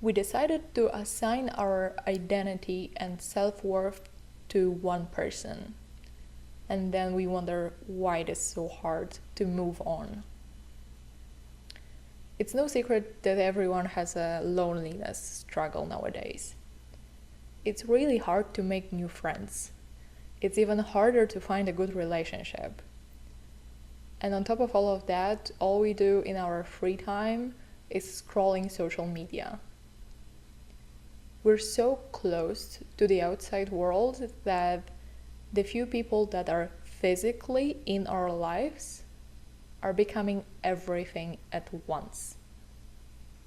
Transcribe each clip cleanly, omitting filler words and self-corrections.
We decided to assign our identity and self-worth to one person, and then we wonder why it is so hard to move on. It's no secret that everyone has a loneliness struggle nowadays. It's really hard to make new friends. It's even harder to find a good relationship. And on top of all of that, all we do in our free time is scrolling social media. We're so close to the outside world that the few people that are physically in our lives are becoming everything at once.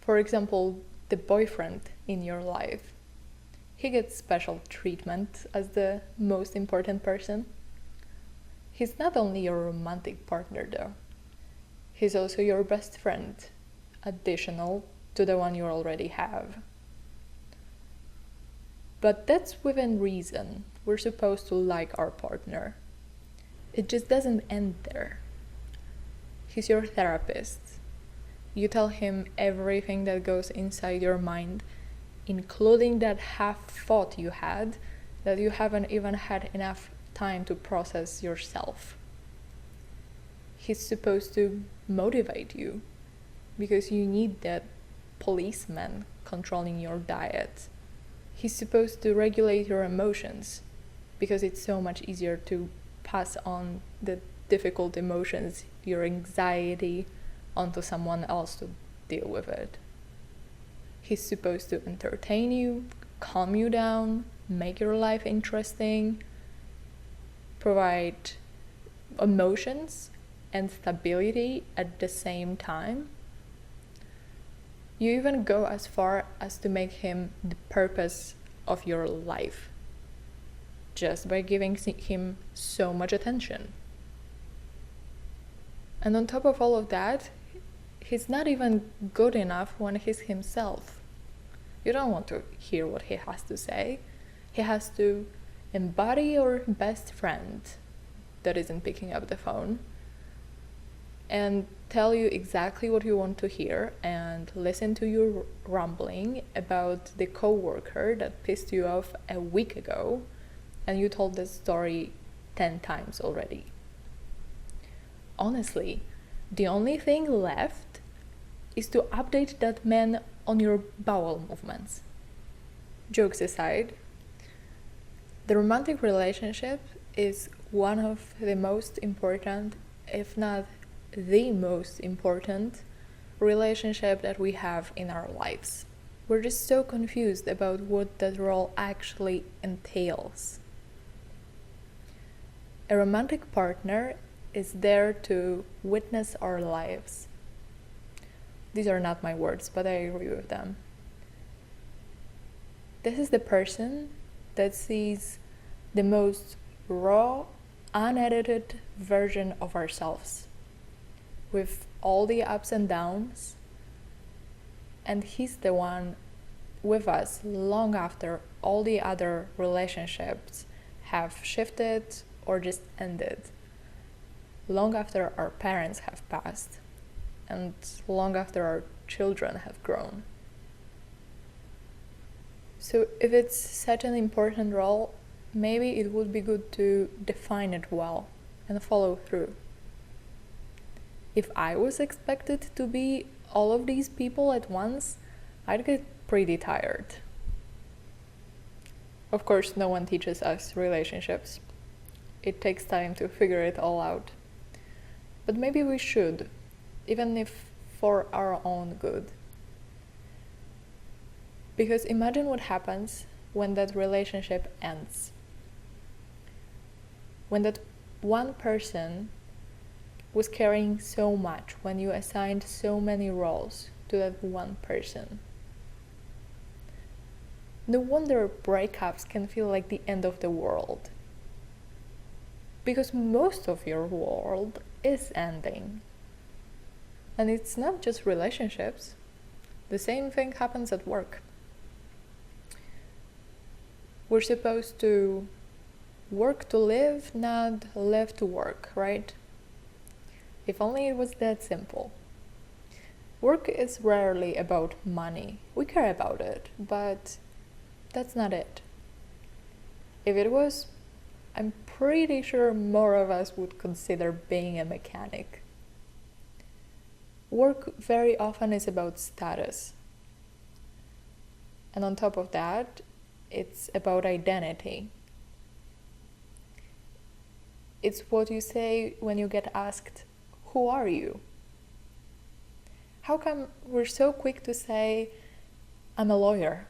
For example, the boyfriend in your life. He gets special treatment as the most important person. He's not only your romantic partner though. He's also your best friend, additional to the one you already have. But that's within reason. We're supposed to like our partner. It just doesn't end there. He's your therapist. You tell him everything that goes inside your mind, including that half thought you had that you haven't even had enough time to process yourself. He's supposed to motivate you because you need that policeman controlling your diet. He's supposed to regulate your emotions because it's so much easier to pass on the difficult emotions, your anxiety, onto someone else to deal with it. He's supposed to entertain you, calm you down, make your life interesting, provide emotions and stability at the same time. You even go as far as to make him the purpose of your life, just by giving him so much attention. And on top of all of that, he's not even good enough when he's himself. You don't want to hear what he has to say. He has to embody your best friend that isn't picking up the phone and tell you exactly what you want to hear and listen to you rumbling about the coworker that pissed you off a week ago and you told this story 10 times already. Honestly, the only thing left is to update that man on your bowel movements. Jokes aside, the romantic relationship is one of the most important, if not the most important, relationship that we have in our lives. We're just so confused about what that role actually entails. A romantic partner is there to witness our lives. These are not my words, but I agree with them. This is the person that sees the most raw, unedited version of ourselves, with all the ups and downs, and he's the one with us long after all the other relationships have shifted or just ended, long after our parents have passed, and long after our children have grown. So if it's such an important role, maybe it would be good to define it well and follow through. If I was expected to be all of these people at once, I'd get pretty tired. Of course, no one teaches us relationships. It takes time to figure it all out. But maybe we should, even if for our own good. Because imagine what happens when that relationship ends. When that one person was carrying so much, when you assigned so many roles to that one person. No wonder breakups can feel like the end of the world. Because most of your world is ending. And it's not just relationships. The same thing happens at work. We're supposed to work to live, not live to work, right? If only it was that simple. Work is rarely about money. We care about it, but that's not it. If it was, I'm pretty sure more of us would consider being a mechanic. Work very often is about status. And on top of that, it's about identity. It's what you say when you get asked, "Who are you?" How come we're so quick to say, "I'm a lawyer,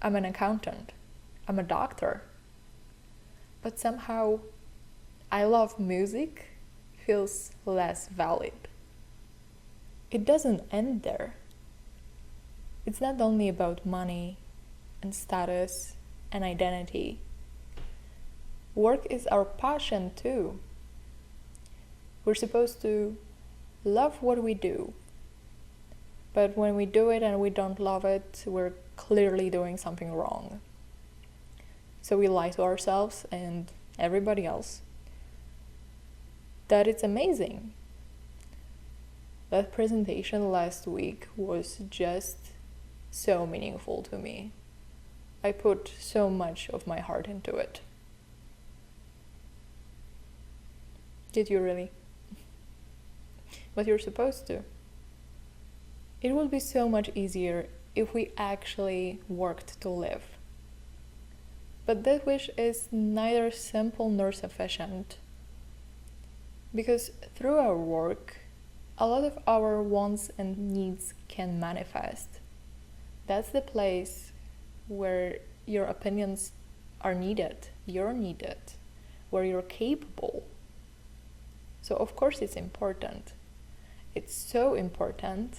I'm an accountant, I'm a doctor," but somehow "I love music" feels less valid? It doesn't end there. It's not only about money and status and identity. Work is our passion too. We're supposed to love what we do. But when we do it and we don't love it, we're clearly doing something wrong. So we lie to ourselves and everybody else that it's amazing. That presentation last week was just so meaningful to me. I put so much of my heart into it. Did you really? But you're supposed to. It would be so much easier if we actually worked to live. But that wish is neither simple nor sufficient. Because through our work, a lot of our wants and needs can manifest. That's the place where your opinions are needed, you're needed, where you're capable. So of course it's important. It's so important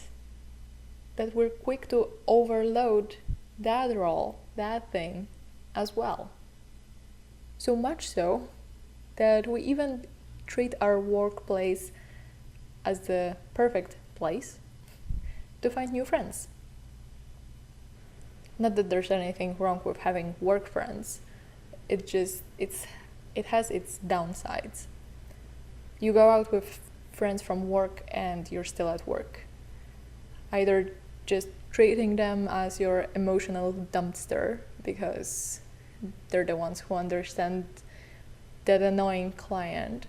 that we're quick to overload that role, that thing as well. So much so that we even treat our workplace as the perfect place to find new friends. Not that there's anything wrong with having work friends. It has its downsides. You go out with friends from work and you're still at work. Either just treating them as your emotional dumpster because they're the ones who understand that annoying client.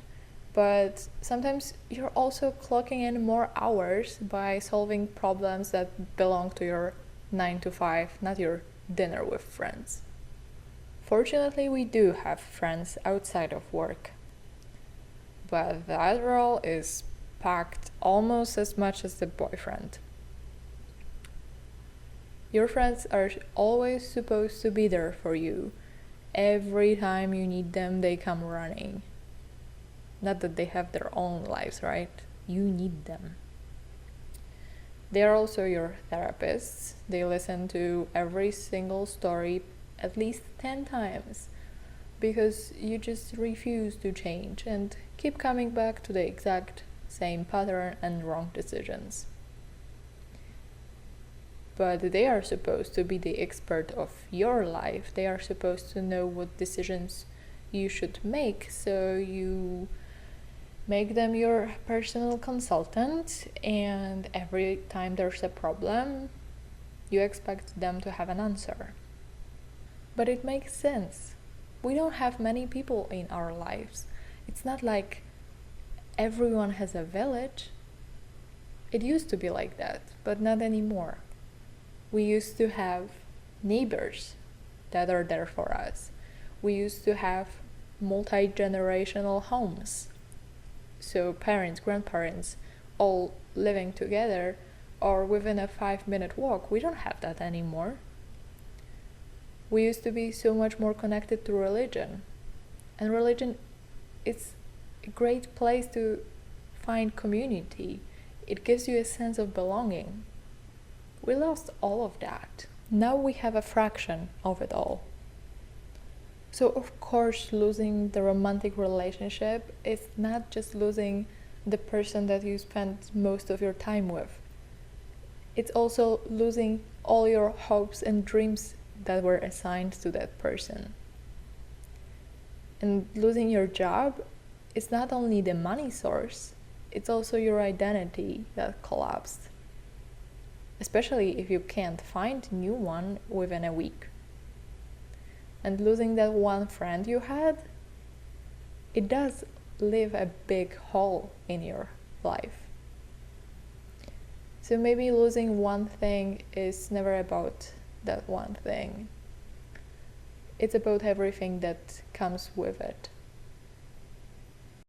But sometimes you're also clocking in more hours by solving problems that belong to your 9 to 5, not your dinner with friends. Fortunately, we do have friends outside of work. But that role is packed almost as much as the boyfriend. Your friends are always supposed to be there for you. Every time you need them, they come running. Not that they have their own lives, right? You need them. They are also your therapists. They listen to every single story at least 10 times because you just refuse to change and keep coming back to the exact same pattern and wrong decisions. But they are supposed to be the expert of your life. They are supposed to know what decisions you should make, so you make them your personal consultant, and every time there's a problem, you expect them to have an answer. But it makes sense. We don't have many people in our lives. It's not like everyone has a village. It used to be like that, but not anymore. We used to have neighbors that are there for us. We used to have multi-generational homes. So parents, grandparents, all living together or within a 5-minute walk. We don't have that anymore. We used to be so much more connected to religion. And religion is a great place to find community. It gives you a sense of belonging. We lost all of that. Now we have a fraction of it all. So of course, losing the romantic relationship is not just losing the person that you spend most of your time with. It's also losing all your hopes and dreams that were assigned to that person. And losing your job is not only the money source, it's also your identity that collapsed. especially if you can't find a new one within a week. And losing that one friend you had, it does leave a big hole in your life. So maybe losing one thing is never about that one thing. It's about everything that comes with it.